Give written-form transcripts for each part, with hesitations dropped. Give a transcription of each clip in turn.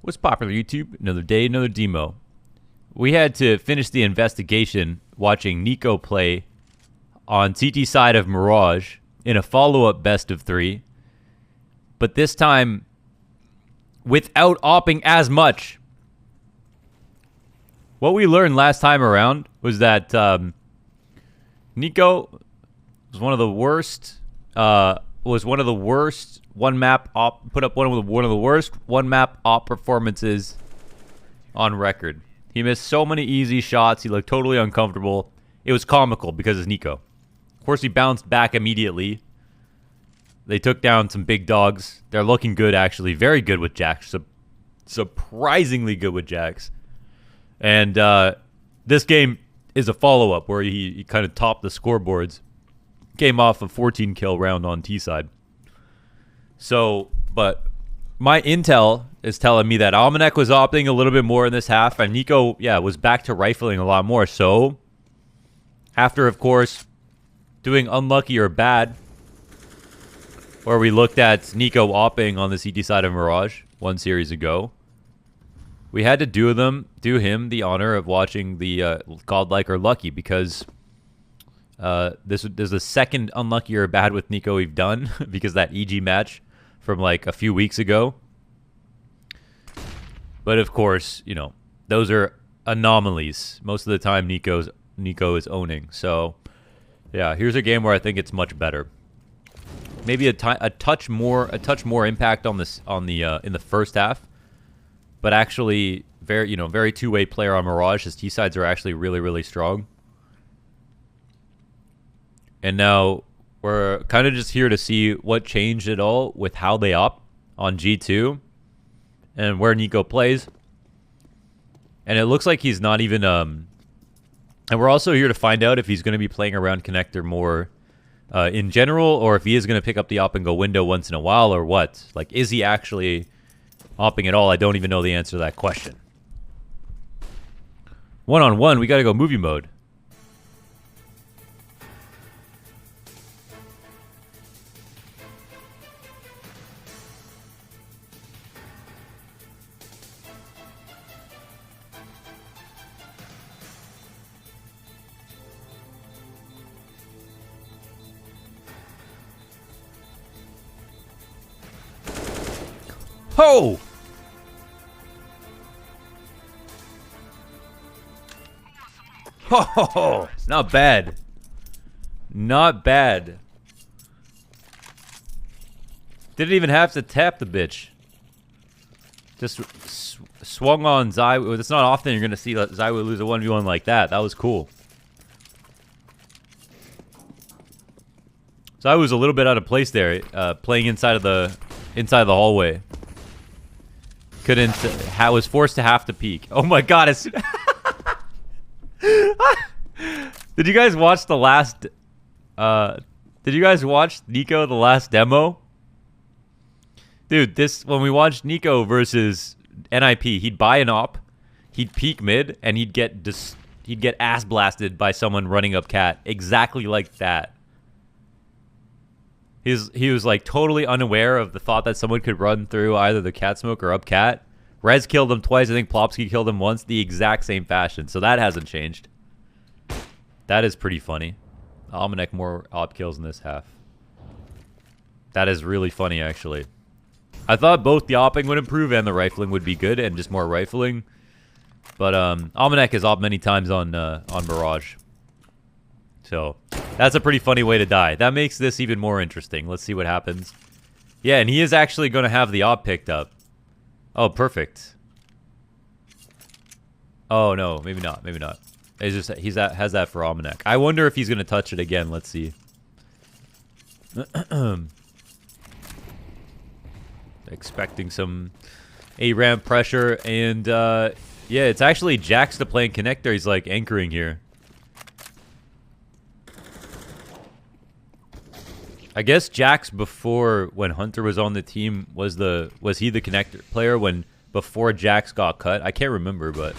What's popular, YouTube? Another day, another demo. We had to finish the investigation watching NiKo play on CT side of Mirage in a follow-up best of 3. But this time, without opping as much. What we learned last time around was that NiKo was one of the worst. One map op, put up one of the worst one map op performances on record. He missed so many easy shots. He looked totally uncomfortable. It was comical because it's NiKo. Of course, he bounced back immediately. They took down some big dogs. They're looking good, actually. Very good with Jax. Surprisingly good with Jax. And this game is a follow-up where he kind of topped the scoreboards. Came off a 14-kill round on T side. So, but my intel is telling me that Almanac was opting a little bit more in this half, and NiKo, yeah, was back to rifling a lot more. So, after, of course, doing unlucky or bad, where we looked at NiKo opping on the CT side of Mirage one series ago, we had to do him the honor of watching the Godlike or Lucky, because this is the second unlucky or bad with NiKo we've done because that EG match from like a few weeks ago. But of course, you know, those are anomalies. Most of the time NiKo is owning. So yeah, here's a game where I think it's much better. Maybe a touch more impact on this in the first half, but actually very two-way player on Mirage. His T sides are actually really strong. And now we're kind of just here to see what changed at all with how they op on G2 and where NiKo plays. And it looks like he's not even and we're also here to find out if he's going to be playing around connector more in general, or if he is going to pick up the op and go window once in a while, or what. Like, is he actually opping at all? I don't even know the answer to that question. One-on-one, we got to go movie mode. Ho! Oh, not bad. Not bad. Didn't even have to tap the bitch. Just swung on Zywoo. It's not often you're going to see Zywoo lose a 1v1 like that. That was cool. Zywoo's a little bit out of place there, playing inside the hallway. Was forced to have to peek. Oh my god! Did you guys watch the last? Did you guys watch NiKo the last demo? Dude, when we watched NiKo versus NIP, he'd buy an op, he'd peek mid, and he'd get ass blasted by someone running up cat, exactly like that. He was like totally unaware of the thought that someone could run through either the cat smoke or up cat. Rez killed him twice. I think Plopsky killed him once. The exact same fashion. So that hasn't changed. That is pretty funny. Almanac more op kills in this half. That is really funny, actually. I thought both the opping would improve and the rifling would be good, and just more rifling. But Almanac has op many times on Mirage. So that's a pretty funny way to die. That makes this even more interesting. Let's see what happens. Yeah, and he is actually going to have the op picked up. Oh, perfect. Oh, no. Maybe not. Maybe not. It's just has that for Almanac. I wonder if he's going to touch it again. Let's see. Expecting some A-ramp pressure. And, yeah, it's actually Jax to playing connector. He's, like, anchoring here. I guess Jax before, when Hunter was on the team, was he the connector player before Jax got cut? I can't remember, but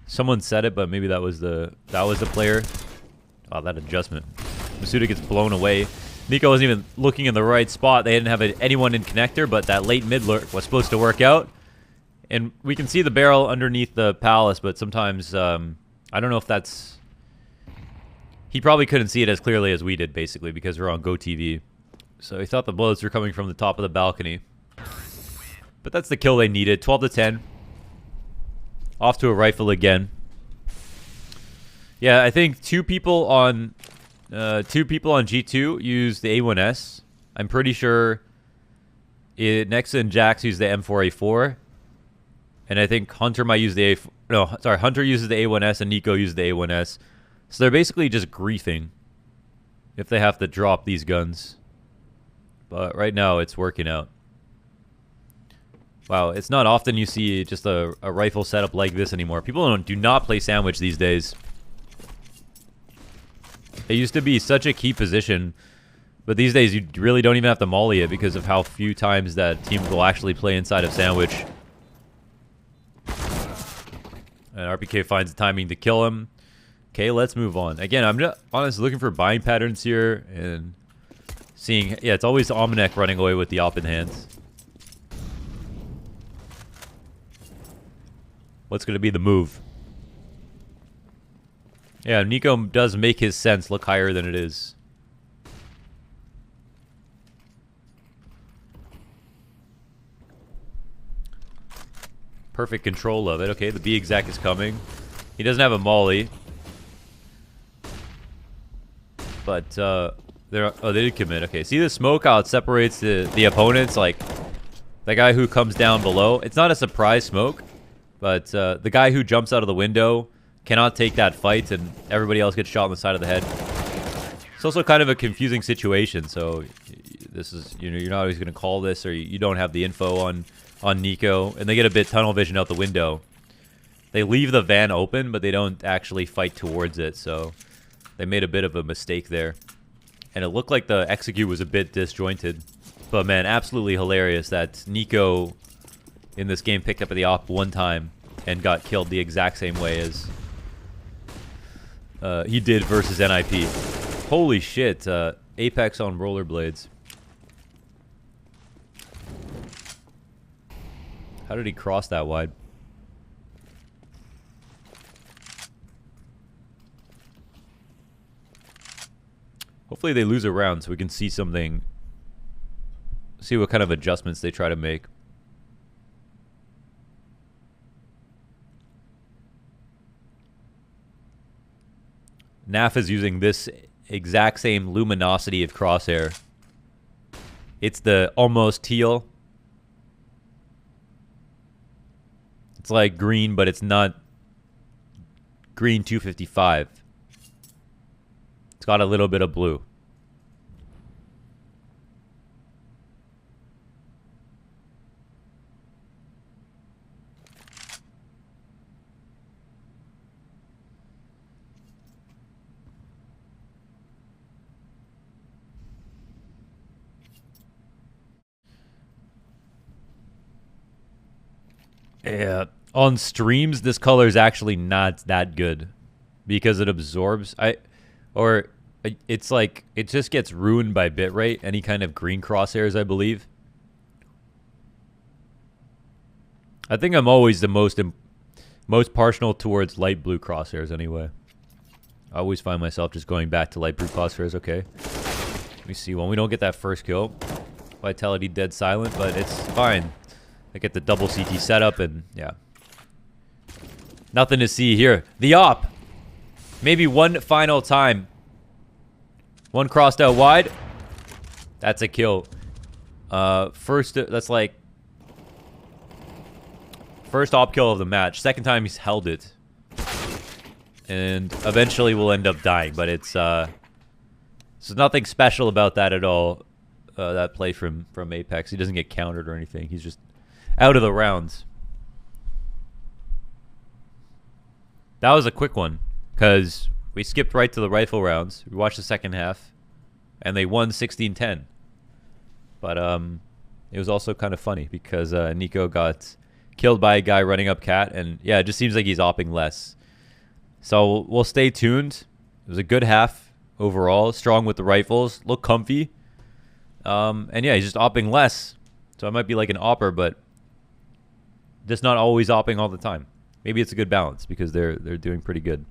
someone said it, but maybe that was the player. Wow, that adjustment. Masuda gets blown away. NiKo wasn't even looking in the right spot. They didn't have anyone in connector, but that late mid lurk was supposed to work out. And we can see the barrel underneath the palace, but sometimes I don't know if that's... He probably couldn't see it as clearly as we did, basically, because we're on GoTV. So he thought the bullets were coming from the top of the balcony. But that's the kill they needed. 12 to 10. Off to a rifle again. Yeah, I think two people on G2 used the A1S. I'm pretty sure Nexa and Jax used the M4A4. And I think Hunter might use the Hunter uses the A1S and NiKo uses the A1S. So they're basically just griefing if they have to drop these guns. But right now it's working out. Wow, it's not often you see just a rifle setup like this anymore. People do not play sandwich these days. It used to be such a key position, but these days you really don't even have to molly it because of how few times that teams will actually play inside of sandwich. And RPK finds the timing to kill him. Okay, let's move on. Again, I'm just honestly looking for buying patterns here and seeing... Yeah, it's always Omnek running away with the op in hands. What's going to be the move? Yeah, NiKo does make his sense look higher than it is. Perfect control of it. Okay, the B exec is coming. He doesn't have a molly. But, oh, they did commit. Okay, see the smoke, how it separates the opponents? Like, the guy who comes down below. It's not a surprise smoke, but the guy who jumps out of the window cannot take that fight, and everybody else gets shot on the side of the head. It's also kind of a confusing situation, so this is, you know, you're not always going to call this, or you don't have the info on NiKo, and they get a bit tunnel vision out the window. They leave the van open, but they don't actually fight towards it, so they made a bit of a mistake there. And it looked like the execute was a bit disjointed. But man, absolutely hilarious that NiKo in this game picked up the op one time and got killed the exact same way as he did versus NIP. Holy shit, Apex on rollerblades. How did he cross that wide? Hopefully they lose a round so we can see something. See what kind of adjustments they try to make. NAF is using this exact same luminosity of crosshair. It's the almost teal. It's like green, but it's not green 255. It's got a little bit of blue. Yeah, on streams, this color is actually not that good because it absorbs. It's like it just gets ruined by bitrate. Any kind of green crosshairs, I believe. I think I'm always the most partial towards light blue crosshairs. Anyway, I always find myself just going back to light blue crosshairs. Okay, let me see. When we don't get that first kill, Vitality dead silent, but it's fine. I get the double CT setup, and yeah. Nothing to see here. The op. Maybe one final time. One crossed out wide. That's a kill. First, that's like... First op kill of the match. Second time he's held it. And eventually we'll end up dying, but it's... There's nothing special about that at all. That play from Apex. He doesn't get countered or anything. He's just... out of the rounds. That was a quick one, because we skipped right to the rifle rounds. We watched the second half, and they won 16-10. But it was also kind of funny, because NiKo got killed by a guy running up cat, and yeah, it just seems like he's opping less. So we'll stay tuned. It was a good half overall, strong with the rifles, look comfy. And yeah, he's just opping less. So I might be like an opper, but Just not always opping all the time. Maybe it's a good balance because they're doing pretty good.